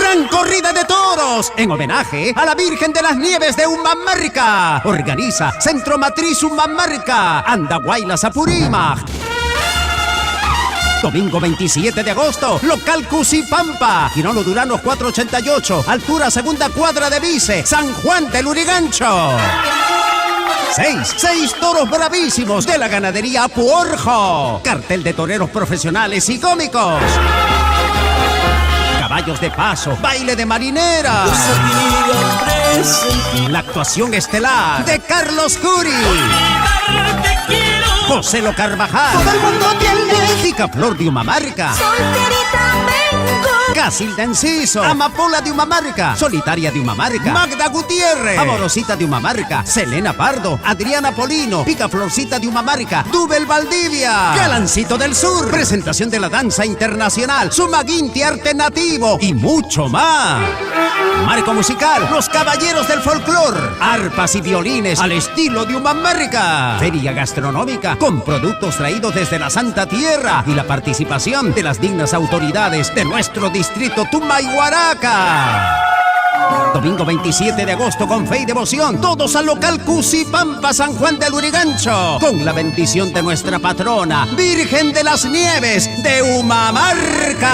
¡Gran corrida de toros! En homenaje a la Virgen de las Nieves de Humamarca. Organiza Centro Matriz Humamarca. Andahuaylas Apurímac. Domingo 27 de agosto, local Cusipampa, Quirón Duranos 488, altura segunda cuadra de Vice, San Juan del Lurigancho. Seis toros bravísimos de la ganadería Puorjo. Cartel de toreros profesionales y cómicos. Caballos de paso, baile de marinera. La actuación estelar de Carlos Curi. José Lo Carvajal. Todo el mundo tiene. Picaflor de Humamarca. Solterita vengo. Casilda Enciso. Amapola de Humamarca. Solitaria de Humamarca. Magda Gutiérrez. Amorosita de Humamarca. Selena Pardo. Adriana Polino. Picaflorcita de Humamarca. Dubel Valdivia. Galancito del Sur. Presentación de la danza internacional. Sumaguinti Arte Nativo. Y mucho más. Marco musical, los caballeros del folclor. Arpas y violines al estilo de Humamarca. Feria gastronómica con productos traídos desde la Santa Tierra y la participación de las dignas autoridades de nuestro distrito Tumayhuaraca. Domingo 27 de agosto con fe y devoción. Todos al local Cusipampa San Juan del Lurigancho. Con la bendición de nuestra patrona, Virgen de las Nieves de Humamarca.